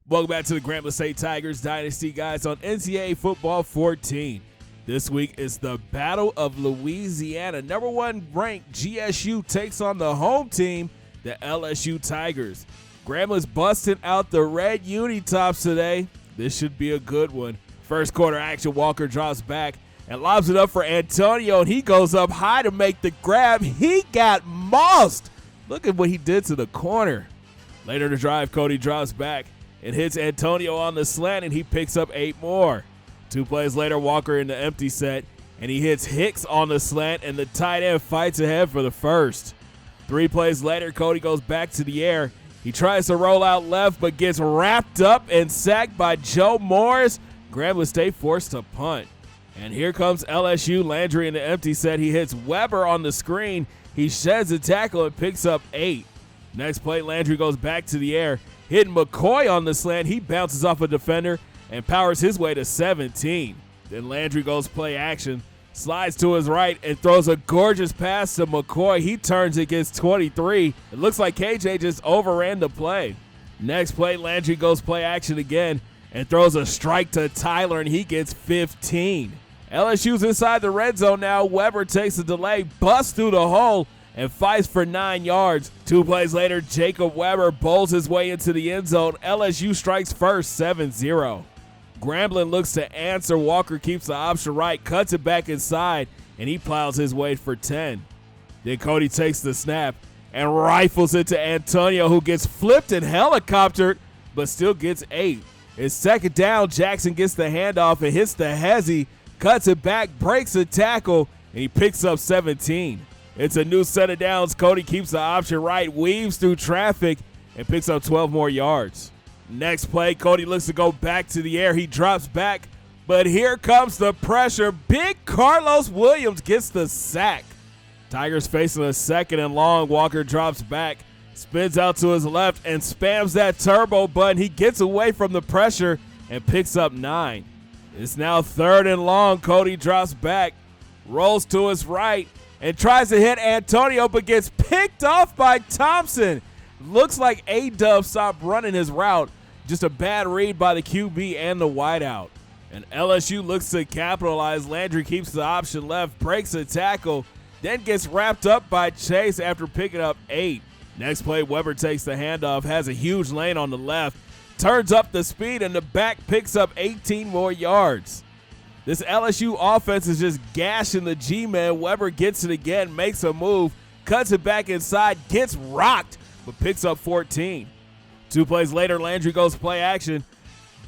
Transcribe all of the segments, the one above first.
Welcome back to the Grambling State Tigers Dynasty, guys, on NCAA Football 14. This week is the Battle of Louisiana. Number 1 ranked GSU takes on the home team, the LSU Tigers. Grambling's busting out the red uni tops today. This should be a good one. First quarter action, Walker drops back and lobs it up for Antonio, and he goes up high to make the grab. He got mossed. Look at what he did to the corner. Later in the drive, Cody drops back and hits Antonio on the slant, and he picks up 8 more. 2 plays later, Walker in the empty set, and he hits Hicks on the slant, and the tight end fights ahead for the first. 3 plays later, Cody goes back to the air. He tries to roll out left, but gets wrapped up and sacked by Joe Morris. Grambling State forced to punt. And here comes LSU. Landry in the empty set. He hits Weber on the screen. He sheds a tackle and picks up 8. Next play, Landry goes back to the air, hitting McCoy on the slant. He bounces off a defender and powers his way to 17. Then Landry goes play action, slides to his right, and throws a gorgeous pass to McCoy. He turns it, gets 23. It looks like KJ just overran the play. Next play, Landry goes play action again and throws a strike to Tyler, and he gets 15. LSU's inside the red zone now. Weber takes a delay, busts through the hole, and fights for 9 yards. 2 plays later, Jacob Weber bowls his way into the end zone. LSU strikes first, 7-0. Grambling looks to answer. Walker keeps the option right, cuts it back inside, and he plows his way for 10. Then Cody takes the snap and rifles it to Antonio, who gets flipped and helicoptered, but still gets 8. It's second down. Jackson gets the handoff and hits the hezzy, cuts it back, breaks a tackle, and he picks up 17. It's a new set of downs. Cody keeps the option right, weaves through traffic, and picks up 12 more yards. Next play, Cody looks to go back to the air. He drops back, but here comes the pressure. Big Carlos Williams gets the sack. Tigers facing a second and long. Walker drops back, spins out to his left, and spams that turbo button. He gets away from the pressure and picks up 9. It's now third and long. Cody drops back, rolls to his right, and tries to hit Antonio, but gets picked off by Thompson. Looks like A-Dub stopped running his route. Just a bad read by the QB and the wideout. And LSU looks to capitalize. Landry keeps the option left, breaks a tackle, then gets wrapped up by Chase after picking up 8. Next play, Weber takes the handoff, has a huge lane on the left, turns up the speed, and the back picks up 18 more yards. This LSU offense is just gashing the G-man. Weber gets it again, makes a move, cuts it back inside, gets rocked, but picks up 14. 2 plays later, Landry goes play action.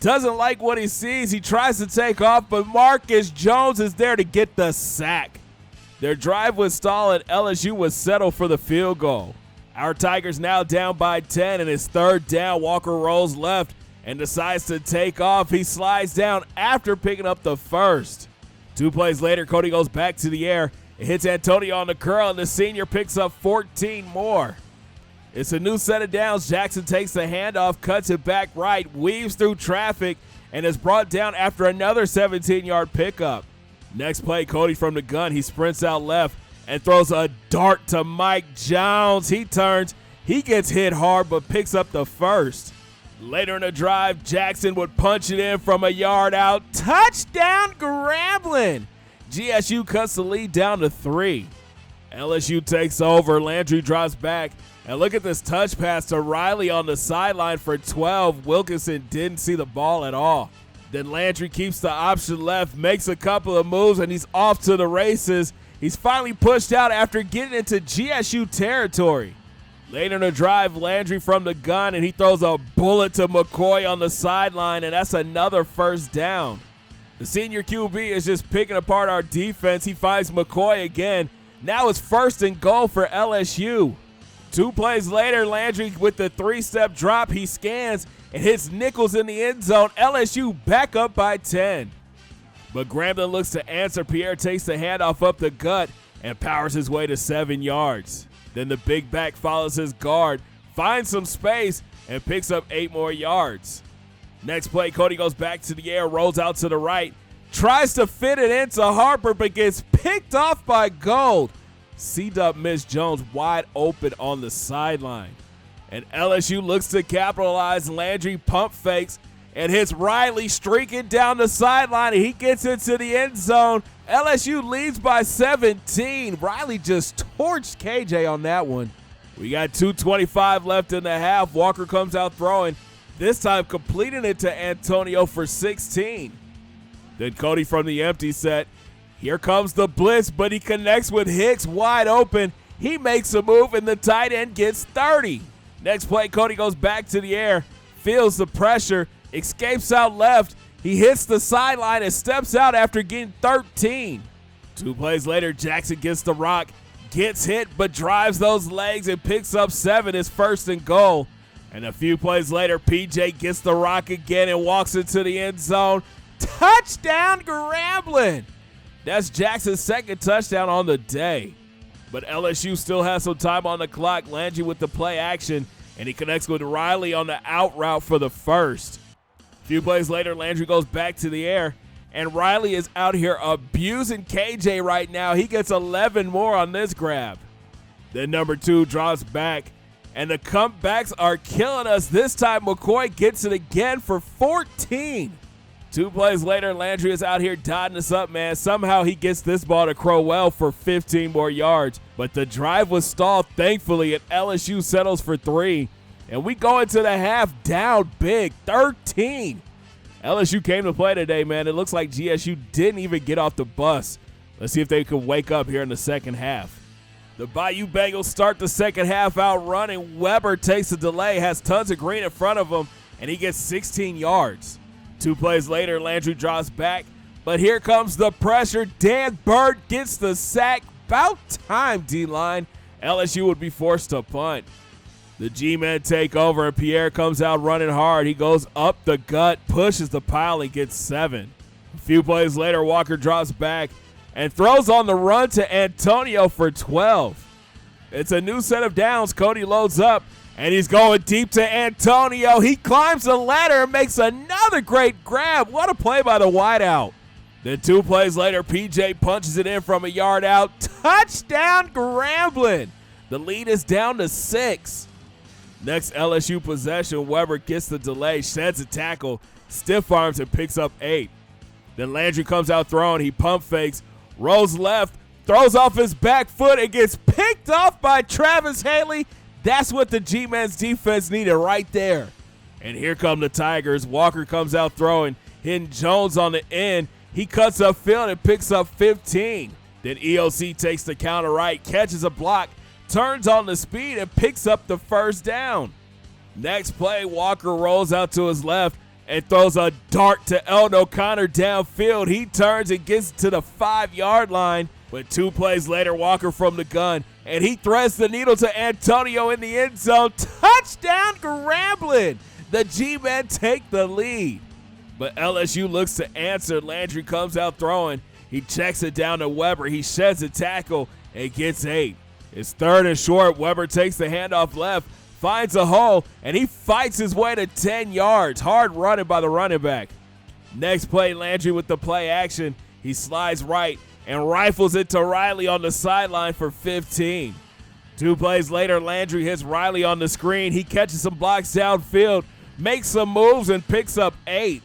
Doesn't like what he sees. He tries to take off, but Marcus Jones is there to get the sack. Their drive was stalled, and LSU was settled for the field goal. Our Tigers now down by 10, and it's third down. Walker rolls left and decides to take off. He slides down after picking up the first. 2 plays later, Cody goes back to the air. It hits Antonio on the curl, and the senior picks up 14 more. It's a new set of downs. Jackson takes the handoff, cuts it back right, weaves through traffic, and is brought down after another 17-yard pickup. Next play, Cody from the gun. He sprints out left and throws a dart to Mike Jones. He turns. He gets hit hard, but picks up the first. Later in the drive, Jackson would punch it in from a yard out. Touchdown, Grambling! GSU cuts the lead down to 3. LSU takes over. Landry drops back. And look at this touch pass to Riley on the sideline for 12. Wilkinson didn't see the ball at all. Then Landry keeps the option left, makes a couple of moves, and he's off to the races. He's finally pushed out after getting into GSU territory. Later in the drive, Landry from the gun, and he throws a bullet to McCoy on the sideline, and that's another first down. The senior QB is just picking apart our defense. He finds McCoy again. Now it's first and goal for LSU. 2 plays later, Landry with the 3-step drop. He scans and hits Nichols in the end zone. LSU back up by 10. But Grambling looks to answer. Pierre takes the handoff up the gut and powers his way to 7 yards. Then the big back follows his guard, finds some space, and picks up 8 more yards. Next play, Cody goes back to the air, rolls out to the right, tries to fit it into Harper, but gets picked off by Gold. C-Dub missed Jones wide open on the sideline. And LSU looks to capitalize. Landry pump fakes and hits Riley streaking down the sideline, and he gets into the end zone. LSU leads by 17. Riley just torched KJ on that one. We got 2:25 left in the half. Walker comes out throwing, this time completing it to Antonio for 16. Then Cody from the empty set. Here comes the blitz, but he connects with Hicks wide open. He makes a move, and the tight end gets 30. Next play, Cody goes back to the air, feels the pressure, escapes out left. He hits the sideline and steps out after getting 13. 2 plays later, Jackson gets the rock, gets hit, but drives those legs and picks up 7. It's 1st and goal. And a few plays later, PJ gets the rock again and walks into the end zone. Touchdown, Grambling! That's Jackson's 2nd touchdown on the day. But LSU still has some time on the clock. Landry with the play action, and he connects with Riley on the out route for the 1st. A few plays later, Landry goes back to the air, and Riley is out here abusing KJ right now. He gets 11 more on this grab. Then number 2 drops back, and the comebacks are killing us. This time, McCoy gets it again for 14. 2 plays later, Landry is out here dotting us up, man. Somehow he gets this ball to Crowell for 15 more yards. But the drive was stalled, thankfully, and LSU settles for 3. And we go into the half down big, 13. LSU came to play today, man. It looks like GSU didn't even get off the bus. Let's see if they can wake up here in the second half. The Bayou Bengals start the second half out running. Weber takes a delay, has tons of green in front of him, and he gets 16 yards. 2 plays later, Landry drops back, but here comes the pressure. Dan Bird gets the sack. About time, D-line. LSU would be forced to punt. The G-men take over, and Pierre comes out running hard. He goes up the gut, pushes the pile, and gets 7. A few plays later, Walker drops back and throws on the run to Antonio for 12. It's a new set of downs. Cody loads up, and he's going deep to Antonio. He climbs the ladder and makes another great grab. What a play by the wideout. Then 2 plays later, PJ punches it in from a yard out. Touchdown, Grambling. The lead is down to 6. Next LSU possession, Weber gets the delay, sheds a tackle, stiff arms, and picks up 8. Then Landry comes out throwing. He pump fakes, rolls left, throws off his back foot, and gets picked off by Travis Haley. That's what the G-Men's defense needed right there. And here come the Tigers. Walker comes out throwing, hitting Jones on the end. He cuts upfield and picks up 15. Then EOC takes the counter right, catches a block, turns on the speed, and picks up the 1st down. Next play, Walker rolls out to his left and throws a dart to Eldon O'Connor downfield. He turns and gets to the 5-yard line. But 2 plays later, Walker from the gun, and he threads the needle to Antonio in the end zone. Touchdown, Grambling! The G-men take the lead. But LSU looks to answer. Landry comes out throwing. He checks it down to Weber. He sheds a tackle and gets 8. It's 3rd and short. Weber takes the handoff left, finds a hole, and he fights his way to 10 yards. Hard running by the running back. Next play, Landry with the play action. He slides right and rifles it to Riley on the sideline for 15. 2 plays later, Landry hits Riley on the screen. He catches some blocks downfield, makes some moves, and picks up 8.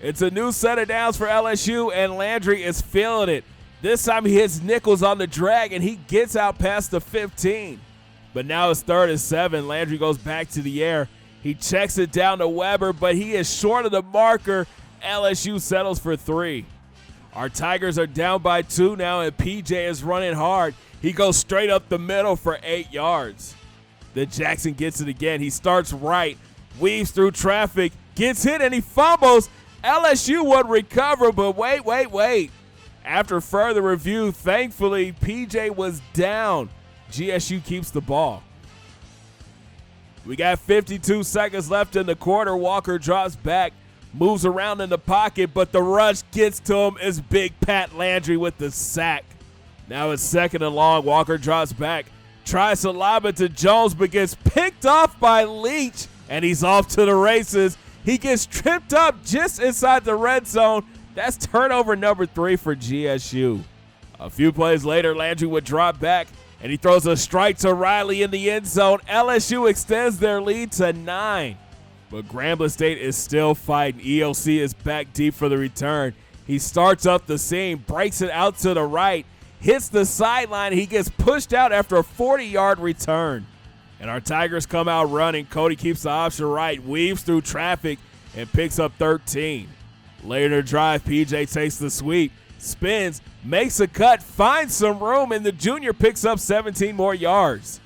It's a new set of downs for LSU, and Landry is feeling it. This time he hits Nichols on the drag, and he gets out past the 15. But now it's 3rd and 7. Landry goes back to the air. He checks it down to Weber, but he is short of the marker. LSU settles for 3. Our Tigers are down by 2 now, and PJ is running hard. He goes straight up the middle for 8 yards. Then Jackson gets it again. He starts right, weaves through traffic, gets hit, and he fumbles. LSU would recover, but wait. After further review, thankfully, PJ was down. GSU keeps the ball. We got 52 seconds left in the quarter. Walker drops back, moves around in the pocket, but the rush gets to him. It's Big Pat Landry with the sack. Now it's 2nd and long. Walker drops back, tries to lob it to Jones, but gets picked off by Leach, and he's off to the races. He gets tripped up just inside the red zone. That's turnover number 3 for GSU. A few plays later, Landry would drop back, and he throws a strike to Riley in the end zone. LSU extends their lead to 9. But Grambling State is still fighting. EOC is back deep for the return. He starts up the seam, breaks it out to the right, hits the sideline. He gets pushed out after a 40-yard return. And our Tigers come out running. Cody keeps the option right, weaves through traffic, and picks up 13. Later in the drive, PJ takes the sweep, spins, makes a cut, finds some room, and the junior picks up 17 more yards.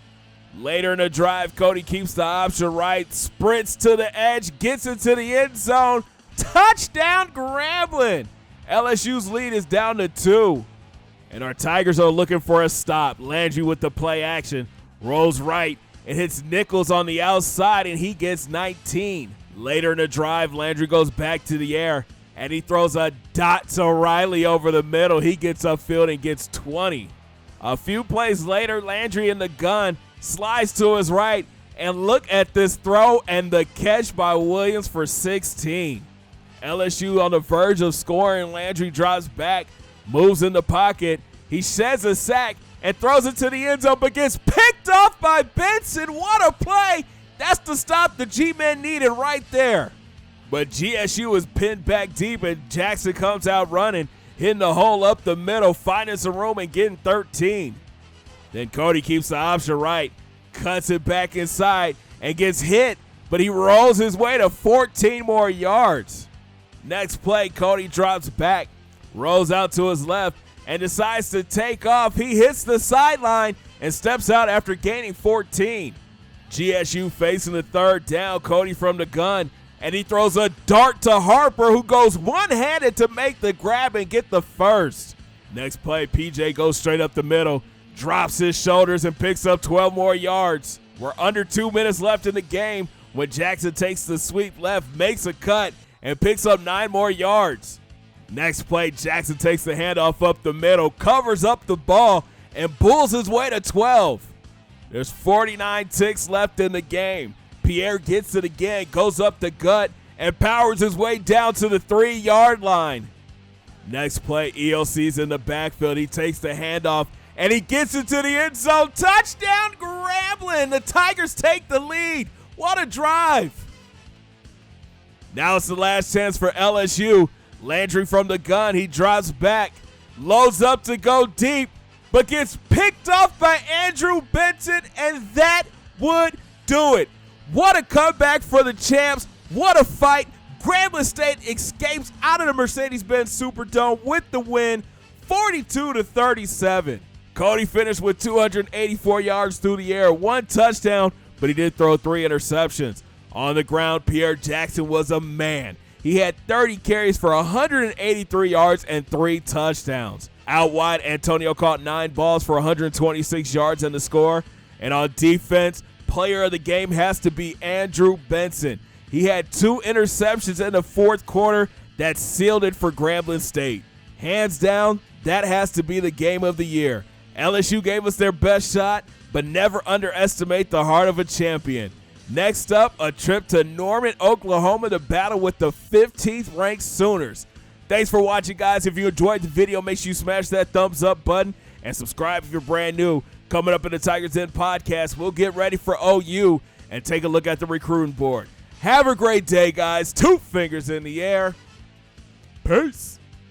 Later in the drive, Cody keeps the option right, sprints to the edge, gets into the end zone. Touchdown, Grambling! LSU's lead is down to 2. And our Tigers are looking for a stop. Landry with the play action, rolls right, and hits Nichols on the outside, and he gets 19. Later in the drive, Landry goes back to the air, and he throws a dot to Riley over the middle. He gets upfield and gets 20. A few plays later, Landry in the gun, slides to his right, and look at this throw and the catch by Williams for 16. LSU on the verge of scoring. Landry drops back, moves in the pocket. He sheds a sack and throws it to the end zone, but gets picked off by Benson. What a play! That's the stop the G-men needed right there. But GSU is pinned back deep, and Jackson comes out running, hitting the hole up the middle, finding some room and getting 13. Then Cody keeps the option right, cuts it back inside, and gets hit, but he rolls his way to 14 more yards. Next play, Cody drops back, rolls out to his left, and decides to take off. He hits the sideline and steps out after gaining 14. GSU facing the third down, Cody from the gun, and he throws a dart to Harper, who goes one-handed to make the grab and get the first. Next play, PJ goes straight up the middle, drops his shoulders, and picks up 12 more yards. We're under 2 minutes left in the game when Jackson takes the sweep left, makes a cut, and picks up 9 more yards. Next play, Jackson takes the handoff up the middle, covers up the ball, and bulls his way to 12. There's 49 ticks left in the game. Pierre gets it again, goes up the gut, and powers his way down to the 3-yard line. Next play, EOC's in the backfield. He takes the handoff, and he gets into the end zone. Touchdown, Grambling! The Tigers take the lead. What a drive! Now it's the last chance for LSU. Landry from the gun, he drops back, loads up to go deep, but gets picked off by Andrew Benson, and that would do it. What a comeback for the champs. What a fight. Grambling State escapes out of the Mercedes-Benz Superdome with the win, 42-37. Cody finished with 284 yards through the air, 1 touchdown, but he did throw 3 interceptions. On the ground, Pierre Jackson was a man. He had 30 carries for 183 yards and 3 touchdowns. Out wide, Antonio caught 9 balls for 126 yards and the score. And on defense, player of the game has to be Andrew Benson. He had 2 interceptions in the fourth quarter that sealed it for Grambling State. Hands down, that has to be the game of the year. LSU gave us their best shot, but never underestimate the heart of a champion. Next up, a trip to Norman, Oklahoma to battle with the 15th ranked Sooners. Thanks for watching, guys. If you enjoyed the video, make sure you smash that thumbs up button and subscribe if you're brand new. Coming up in the Tigers Den podcast, we'll get ready for OU and take a look at the recruiting board. Have a great day, guys. 2 fingers in the air. Peace.